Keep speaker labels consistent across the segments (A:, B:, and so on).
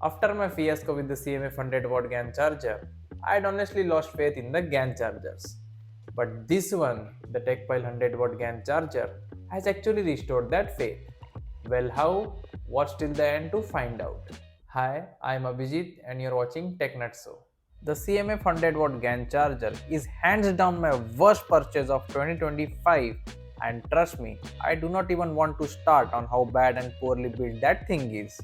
A: After my fiasco with the CMF 100W GaN charger, I had honestly lost faith in the GaN chargers. But this one, the TecPhile 100W GaN charger, has actually restored that faith. Well, how? Watch till the end to find out. Hi, I am Abhijit and you're watching TechNutso. The CMF 100W GaN charger is hands down my worst purchase of 2025, and trust me, I do not even want to start on how bad and poorly built that thing is.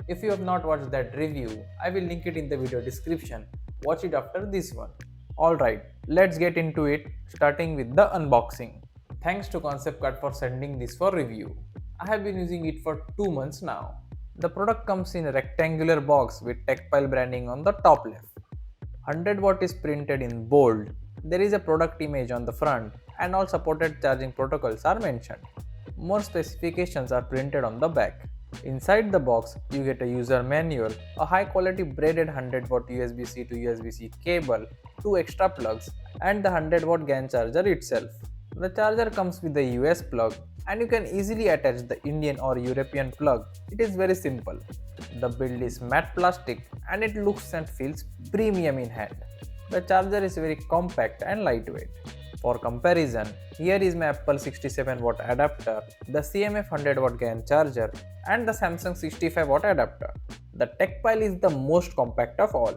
A: If you have not watched that review, I will link it in the video description. Watch it after this one. Alright, let's get into it, starting with the unboxing. Thanks to Concept Card for sending this for review. I have been using it for 2 months now. The product comes in a rectangular box with TechPhile branding on the top left. 100W is printed in bold. There is a product image on the front and all supported charging protocols are mentioned. More specifications are printed on the back. Inside the box, you get a user manual, a high quality braided 100W USB-C to USB-C cable, 2 extra plugs, and the 100W GaN charger itself. The charger comes with a US plug and you can easily attach the Indian or European plug. It is very simple. The build is matte plastic and it looks and feels premium in hand. The charger is very compact and lightweight. For comparison, here is my Apple 67W adapter, the CMF 100W GaN charger, and the Samsung 65W adapter. The TechPhile is the most compact of all.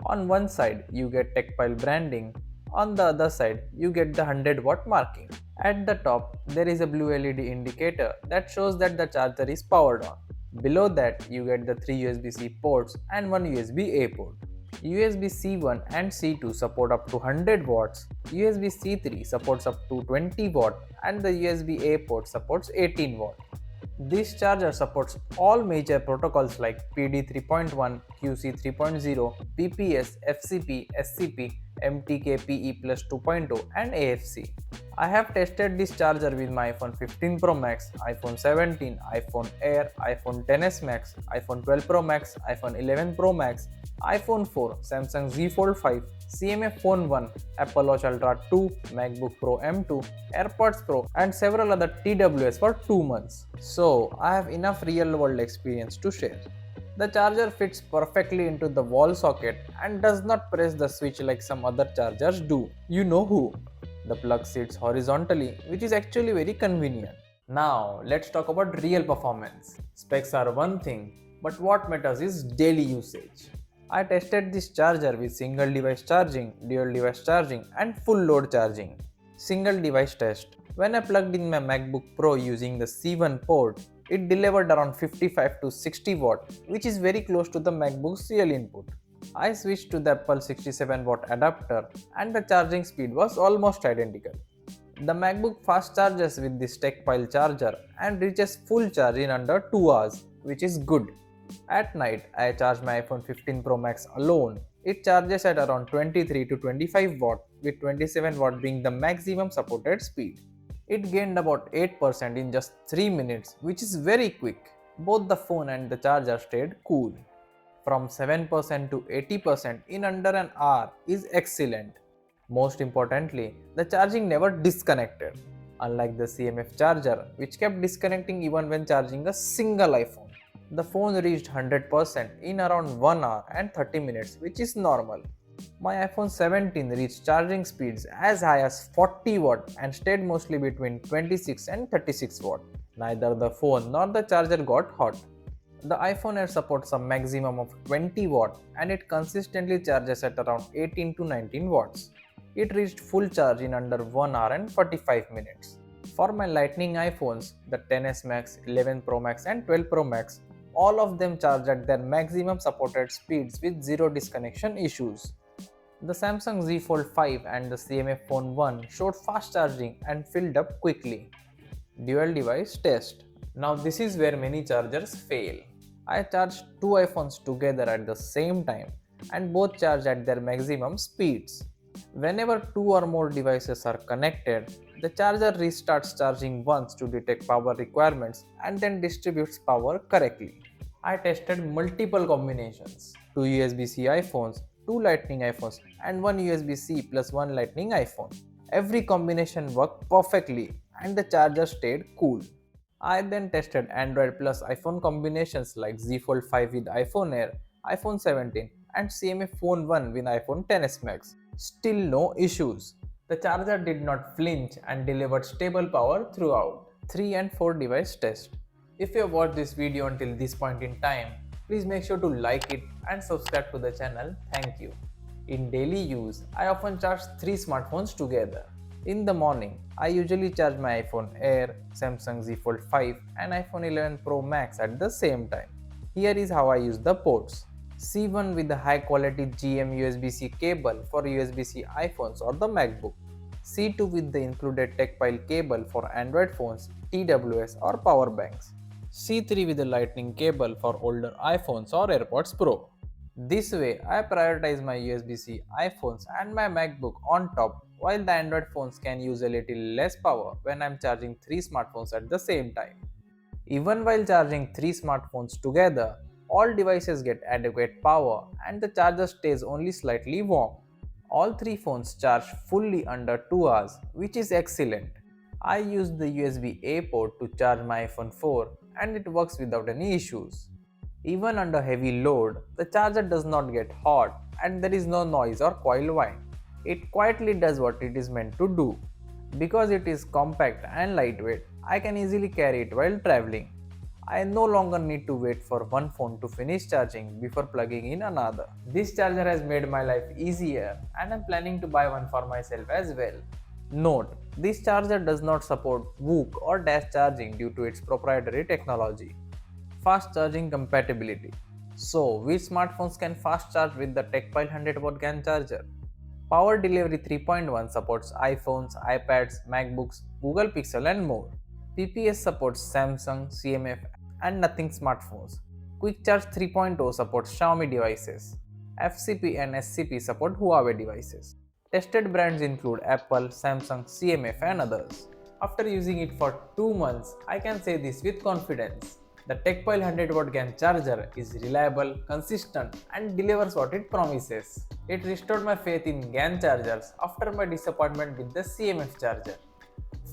A: On one side, you get TechPhile branding. On the other side, you get the 100W marking. At the top, there is a blue LED indicator that shows that the charger is powered on. Below that, you get the 3 USB-C ports and 1 USB-A port. USB C1 and C2 support up to 100 watts, USB C3 supports up to 20 watt, and the USB A port supports 18 watt. This charger supports all major protocols like PD 3.1, QC 3.0, PPS, FCP, SCP, MTK-PE plus 2.0 and AFC. I have tested this charger with my iPhone 15 Pro Max, iPhone 17, iPhone Air, iPhone XS Max, iPhone 12 Pro Max, iPhone 11 Pro Max, iPhone 4, Samsung Z Fold 5, CMF Phone 1, Apple Watch Ultra 2, MacBook Pro M2, AirPods Pro and several other TWS for 2 months. So I have enough real world experience to share. The charger fits perfectly into the wall socket and does not press the switch like some other chargers do. You know who? The plug sits horizontally, which is actually very convenient. Now let's talk about real performance. Specs are one thing, but what matters is daily usage. I tested this charger with single device charging, dual device charging and full load charging. Single device test. When I plugged in my MacBook Pro using the C1 port, it delivered around 55 to 60 watt, which is very close to the MacBook's real input. I switched to the Apple 67W adapter and the charging speed was almost identical. The MacBook fast charges with this TechPhile charger and reaches full charge in under 2 hours, which is good. At night, I charge my iPhone 15 Pro Max alone. It charges at around 23 to 25 watt, with 27 watt being the maximum supported speed. It gained about 8% in just 3 minutes, which is very quick. Both the phone and the charger stayed cool. From 7% to 80% in under an hour is excellent. Most importantly, the charging never disconnected, unlike the CMF charger, which kept disconnecting even when charging a single iPhone. The phone reached 100% in around 1 hour and 30 minutes, which is normal. My iPhone 17 reached charging speeds as high as 40 watt and stayed mostly between 26 and 36 watt. Neither the phone nor the charger got hot. The iPhone Air supports a maximum of 20 watt and it consistently charges at around 18 to 19 watts. It reached full charge in under 1 hour and 45 minutes. For my Lightning iPhones, the XS Max, 11 Pro Max and 12 Pro Max, all of them charge at their maximum supported speeds with zero disconnection issues. The Samsung Z Fold 5 and the CMF Phone 1 showed fast charging and filled up quickly. Dual device test. Now this is where many chargers fail. I charged 2 iPhones together at the same time and both charge at their maximum speeds. Whenever 2 or more devices are connected, the charger restarts charging once to detect power requirements and then distributes power correctly. I tested multiple combinations, 2 USB-C iPhones, 2 Lightning iPhones and 1 USB-C plus 1 Lightning iPhone. Every combination worked perfectly and the charger stayed cool. I then tested Android plus iPhone combinations like Z Fold 5 with iPhone Air, iPhone 17 and CMA Phone 1 with iPhone XS Max. Still no issues. The charger did not flinch and delivered stable power throughout. 3 and 4 device test. If you have watched this video until this point in time, please make sure to like it and subscribe to the channel. Thank you. In daily use, I often charge 3 smartphones together. In the morning, I usually charge my iPhone Air, Samsung Z Fold 5 and iPhone 11 Pro Max at the same time. Here is how I use the ports. C1 with the high quality GM USB-C cable for USB-C iPhones or the MacBook. C2 with the included TecPhile cable for Android phones, TWS or power banks. C3 with the lightning cable for older iPhones or AirPods Pro. This way, I prioritize my USB-C iPhones and my MacBook on top, while the Android phones can use a little less power when I'm charging 3 smartphones at the same time. Even while charging 3 smartphones together, all devices get adequate power and the charger stays only slightly warm. All 3 phones charge fully under 2 hours, which is excellent. I use the USB-A port to charge my iPhone 4 and it works without any issues. Even under heavy load, the charger does not get hot and there is no noise or coil whine. It quietly does what it is meant to do. Because it is compact and lightweight, I can easily carry it while traveling. I no longer need to wait for one phone to finish charging before plugging in another. This charger has made my life easier and I'm planning to buy one for myself as well. Note, this charger does not support VOOC or dash charging due to its proprietary technology. Fast charging compatibility. So, which smartphones can fast charge with the TecPhile 100W GaN charger? Power Delivery 3.1 supports iPhones, iPads, MacBooks, Google Pixel and more. PPS supports Samsung, CMF and Nothing smartphones. Quick Charge 3.0 supports Xiaomi devices. FCP and SCP support Huawei devices. Tested brands include Apple, Samsung, CMF and others. After using it for 2 months, I can say this with confidence. The TecPhile 100W GaN charger is reliable, consistent and delivers what it promises. It restored my faith in GaN chargers after my disappointment with the CMF charger.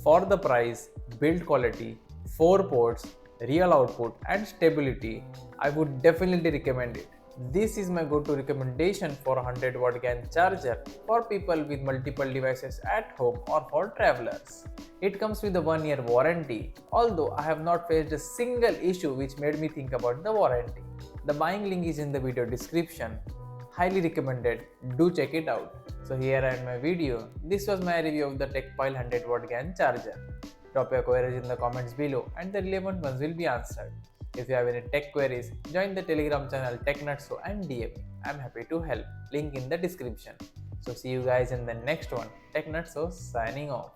A: For the price, build quality, 4 ports, real output and stability, I would definitely recommend it. This is my go-to recommendation for 100W GaN charger for people with multiple devices at home or for travelers. It comes with a 1-year warranty, although I have not faced a single issue which made me think about the warranty. The buying link is in the video description. Highly recommended, do check it out. So here I end my video. This was my review of the TecPhile 100W GaN charger. Drop your queries in the comments below and the relevant ones will be answered. If you have any tech queries, join the Telegram channel TechNutso and DM me. I'm happy to help. Link in the description. So see you guys in the next one. TechNutso signing off.